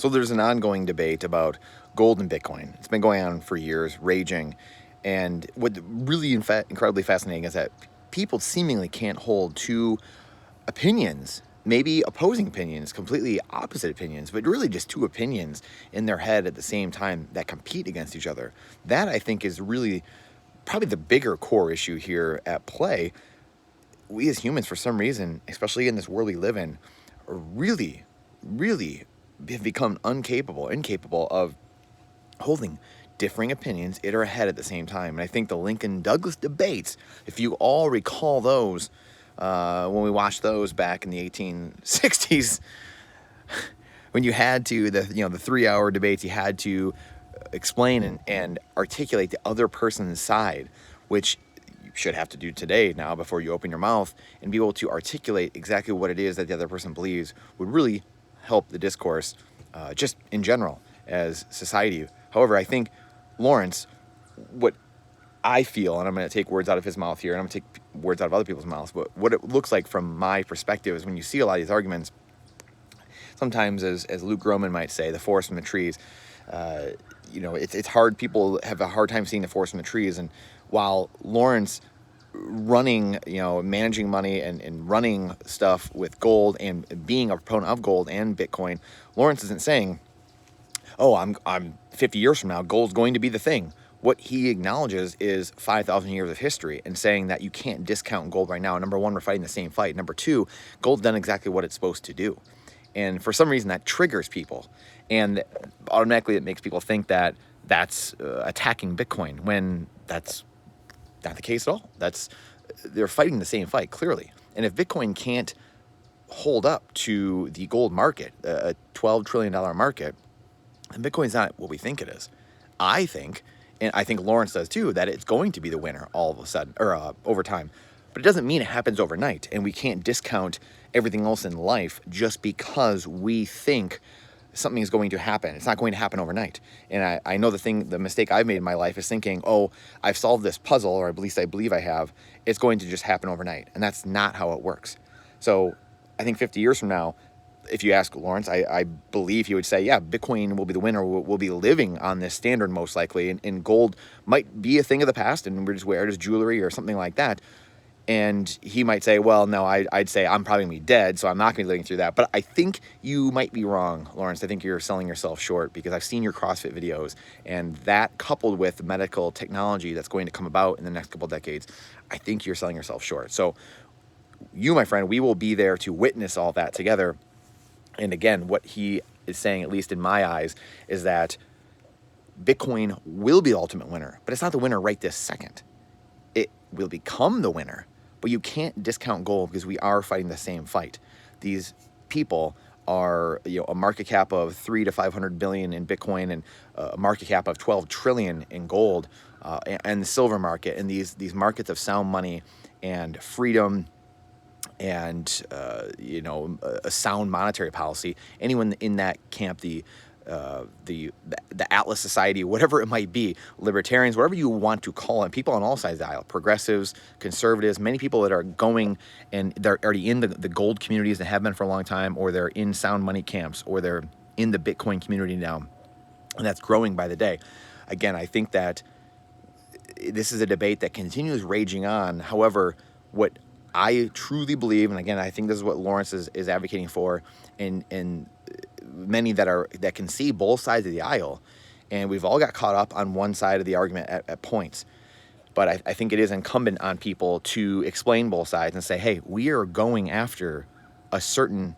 So there's an ongoing debate about gold and Bitcoin. It's been going on for years, raging. And what really incredibly fascinating is that people seemingly can't hold two opinions, maybe opposing opinions, completely opposite opinions, but really just two opinions in their head at the same time that compete against each other. That, I think, is really probably the bigger core issue here at play. We as humans, for some reason, especially in this world we live in, are really have become incapable of holding differing opinions in our head at the same time. And I think the Lincoln-Douglas debates, if you all recall those, when we watched those back in the 1860s, when you had to, the 3-hour debates, you had to explain and articulate the other person's side, which you should have to do today now before you open your mouth, and be able to articulate exactly what it is that the other person believes would really help the discourse just in general as society. However, I think Lawrence, what I feel, and I'm going to take words out of his mouth here, and I'm going to take words out of other people's mouths, but what it looks like from my perspective is when you see a lot of these arguments, sometimes, as Luke Gromen might say, the forest from the trees, it's hard. People have a hard time seeing the forest from the trees. And while Lawrence running, managing money and running stuff with gold and being a proponent of gold and Bitcoin, Lawrence isn't saying, oh, I'm 50 years from now, gold's going to be the thing. What he acknowledges is 5,000 years of history and saying that you can't discount gold right now. Number one, we're fighting the same fight. Number two, gold's done exactly what it's supposed to do. And for some reason, that triggers people. And automatically, it makes people think that that's attacking Bitcoin, when that's not the case at all. They're fighting the same fight, clearly. And if Bitcoin can't hold up to the gold market, a $12 trillion market, then Bitcoin's not what we think it is. I think, and I think Lawrence does too, that it's going to be the winner all of a sudden, or over time. But it doesn't mean it happens overnight, and we can't discount everything else in life just because we think something is going to happen. It's not going to happen overnight. And I know the mistake I've made in my life is thinking, oh, I've solved this puzzle, or at least I believe I have. It's going to just happen overnight. And that's not how it works. So I think 50 years from now, if you ask Lawrence, I believe he would say, yeah, Bitcoin will be the winner. We'll be living on this standard most likely. And gold might be a thing of the past, and we just wear it as jewelry or something like that. And he might say, well, no, I'd say I'm probably going to be dead, so I'm not going to be living through that. But I think you might be wrong, Lawrence. I think you're selling yourself short, because I've seen your CrossFit videos, and that coupled with medical technology that's going to come about in the next couple of decades, I think you're selling yourself short. So you, my friend, we will be there to witness all that together. And again, what he is saying, at least in my eyes, is that Bitcoin will be the ultimate winner, but it's not the winner right this second. It will become the winner, but you can't discount gold, because we are fighting the same fight. These people are, a market cap of 300 to 500 billion in Bitcoin, and a market cap of 12 trillion in gold, and the silver market, and these markets of sound money and freedom and a sound monetary policy. Anyone in that camp, the Atlas Society, whatever it might be, libertarians, whatever you want to call it, people on all sides of the aisle, progressives, conservatives, many people that are going and they're already in the gold communities and have been for a long time, or they're in sound money camps, or they're in the Bitcoin community now, and that's growing by the day. Again, I think that this is a debate that continues raging on. However, what I truly believe, and again, I think this is what Lawrence is advocating for, and many that can see both sides of the aisle, and we've all got caught up on one side of the argument at points. But I think it is incumbent on people to explain both sides and say, hey, we are going after a certain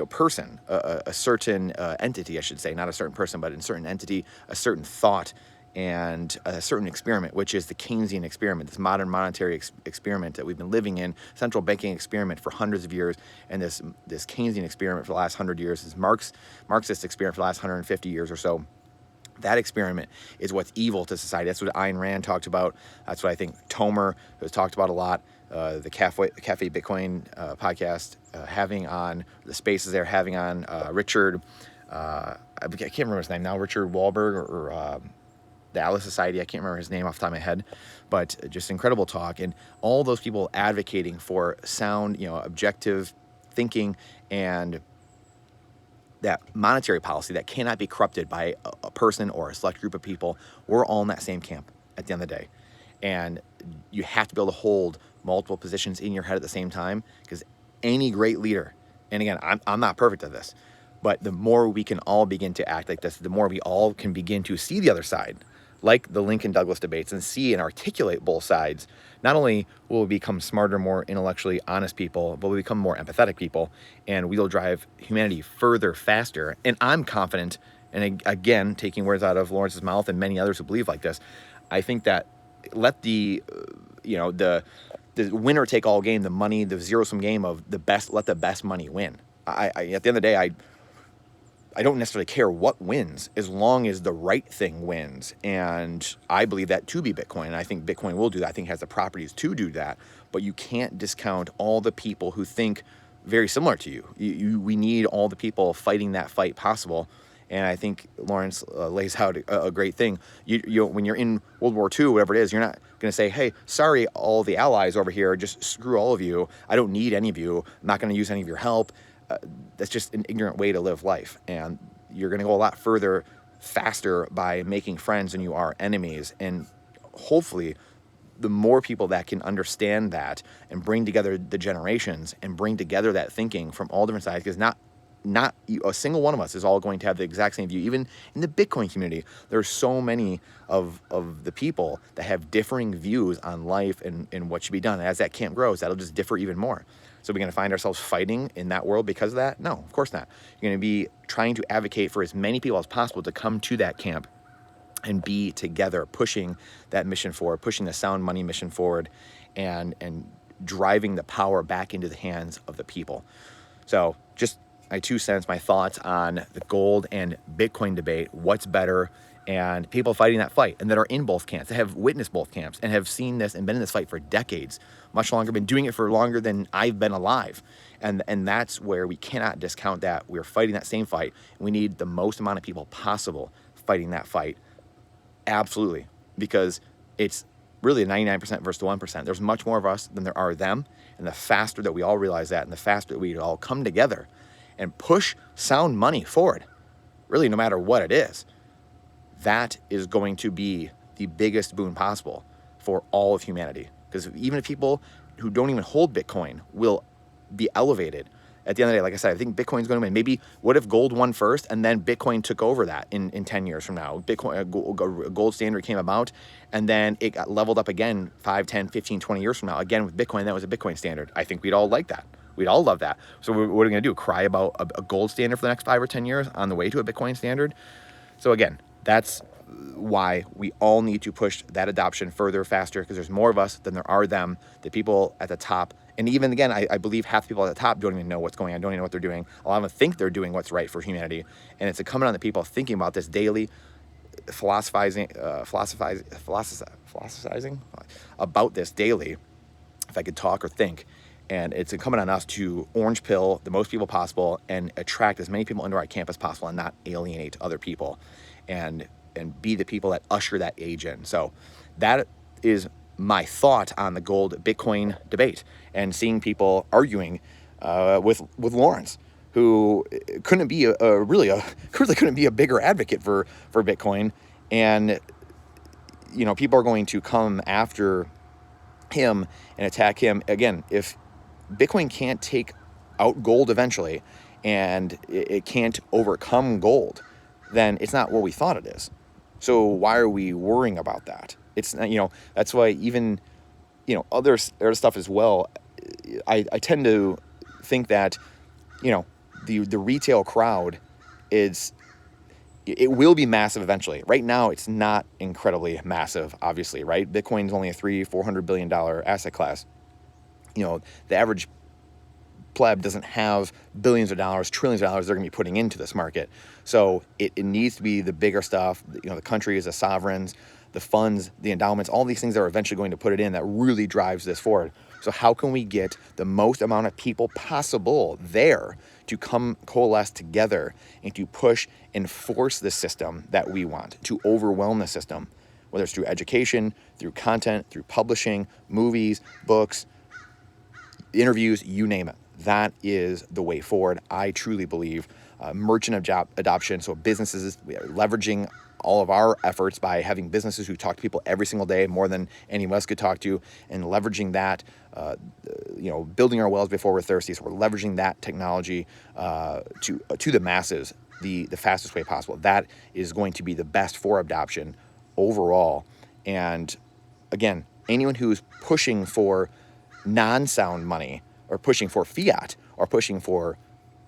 person, a certain entity, I should say, not a certain person, but a certain entity, a certain thought, and a certain experiment, which is the Keynesian experiment, this modern monetary experiment that we've been living in, central banking experiment for hundreds of years, and this Keynesian experiment for the last 100 years, this Marxist experiment for the last 150 years or so. That experiment is what's evil to society. That's what Ayn Rand talked about. That's what I think Tomer has talked about a lot. The Cafe Bitcoin podcast, having on the spaces they're having on Richard, I can't remember his name now, Richard Wahlberg or the Atlas Society. I can't remember his name off the top of my head, but just incredible talk. And all those people advocating for sound, objective thinking and that monetary policy that cannot be corrupted by a person or a select group of people. We're all in that same camp at the end of the day. And you have to be able to hold multiple positions in your head at the same time, because any great leader, and again, I'm not perfect at this, but the more we can all begin to act like this, the more we all can begin to see the other side, like the Lincoln Douglas debates, and see and articulate both sides. Not only will we become smarter, more intellectually honest people, but we'll become more empathetic people, and we'll drive humanity further, faster. And I'm confident, and again, taking words out of Lawrence's mouth and many others who believe like this, I think that let the winner take all game, the money, the zero sum game of the best, let the best money win. I at the end of the day, I don't necessarily care what wins as long as the right thing wins. And I believe that to be Bitcoin. And I think Bitcoin will do that. I think it has the properties to do that. But you can't discount all the people who think very similar to you. We need all the people fighting that fight possible. And I think Lawrence lays out a great thing. When you're in World War II, whatever it is, you're not going to say, hey, sorry, all the allies over here, just screw all of you. I don't need any of you. I'm not going to use any of your help. That's just an ignorant way to live life. And you're going to go a lot further, faster by making friends than you are enemies. And hopefully, the more people that can understand that and bring together the generations and bring together that thinking from all different sides, because not a single one of us is all going to have the exact same view. Even in the Bitcoin community, there are so many of the people that have differing views on life and what should be done. And as that camp grows, that'll just differ even more. So we're going to find ourselves fighting in that world because of that? No, of course not. You're going to be trying to advocate for as many people as possible to come to that camp and be together, pushing that mission forward, pushing the sound money mission forward, and driving the power back into the hands of the people. So just my 2 cents, my thoughts on the gold and Bitcoin debate, what's better, and people fighting that fight and that are in both camps, that have witnessed both camps and have seen this and been in this fight for decades, much longer, been doing it for longer than I've been alive. And that's where we cannot discount that. We're fighting that same fight. We need the most amount of people possible fighting that fight. Absolutely. Because it's really a 99% versus the 1%. There's much more of us than there are them. And the faster that we all realize that, and the faster that we all come together and push sound money forward, really no matter what it is, that is going to be the biggest boon possible for all of humanity. Because even if people who don't even hold Bitcoin will be elevated, at the end of the day, like I said, I think Bitcoin's going to win. Maybe what if gold won first and then Bitcoin took over that in 10 years from now? Bitcoin, gold standard came about and then it got leveled up again 5, 10, 15, 20 years from now. Again, with Bitcoin, that was a Bitcoin standard. I think we'd all like that. We'd all love that. So what are we going to do? Cry about a gold standard for the next 5 or 10 years on the way to a Bitcoin standard? So again, that's why we all need to push that adoption further, faster, because there's more of us than there are them. The people at the top, and even again, I believe half the people at the top don't even know what's going on, don't even know what they're doing. A lot of them think they're doing what's right for humanity, and it's incumbent on the people thinking about this daily, philosophizing about this daily, if I could talk or think. And it's incumbent on us to orange pill the most people possible and attract as many people into our camp as possible and not alienate other people and be the people that usher that age in. So that is my thought on the gold Bitcoin debate, and seeing people arguing with Lawrence, who couldn't be really couldn't be a bigger advocate for Bitcoin. And people are going to come after him and attack him again. If Bitcoin can't take out gold eventually, and it can't overcome gold, then it's not what we thought it is. So why are we worrying about that? It's that's why even other stuff as well. I tend to think that the retail crowd it will be massive eventually. Right now, it's not incredibly massive, obviously, right? Bitcoin's only a $300-400 billion asset class. The average pleb doesn't have billions of dollars, trillions of dollars they're going to be putting into this market. So it needs to be the bigger stuff, the countries, the sovereigns, the funds, the endowments, all these things that are eventually going to put it in that really drives this forward. So how can we get the most amount of people possible there to come coalesce together and to push and force the system that we want, to overwhelm the system, whether it's through education, through content, through publishing, movies, books, interviews, you name it. That is the way forward, I truly believe. merchant adoption. So businesses, we are leveraging all of our efforts by having businesses who talk to people every single day, more than any of us could talk to, and leveraging that, building our wells before we're thirsty. So we're leveraging that technology to the masses the fastest way possible. That is going to be the best for adoption overall. And again, anyone who's pushing for non-sound money, or pushing for fiat, or pushing for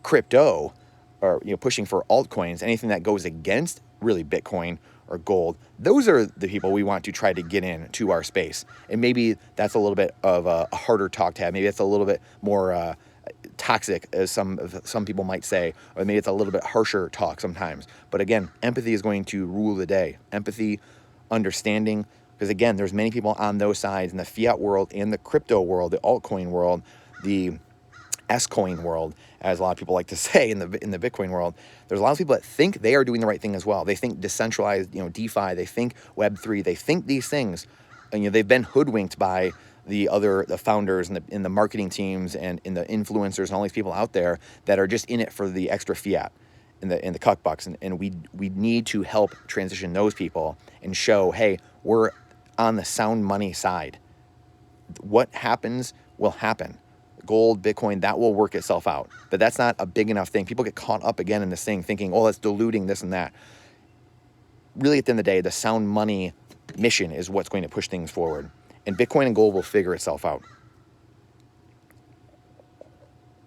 crypto, or pushing for altcoins, anything that goes against really Bitcoin or gold, those are the people we want to try to get into our space. And maybe that's a little bit of a harder talk to have. Maybe it's a little bit more toxic, as some people might say, or maybe it's a little bit harsher talk sometimes. But again, empathy is going to rule the day. Empathy, understanding, because again, there's many people on those sides in the fiat world, in the crypto world, the altcoin world, the S-coin world, as a lot of people like to say in the Bitcoin world. There's a lot of people that think they are doing the right thing as well. They think decentralized, DeFi, they think Web3, they think these things, and they've been hoodwinked by the founders and the marketing teams and in the influencers and all these people out there that are just in it for the extra fiat and the cuck bucks. And we need to help transition those people and show, hey, we're on the sound money side. What happens will happen. Gold, Bitcoin, that will work itself out. But that's not a big enough thing. People get caught up again in this thing thinking, oh, that's diluting this and that. Really, at the end of the day, the sound money mission is what's going to push things forward. And Bitcoin and gold will figure itself out.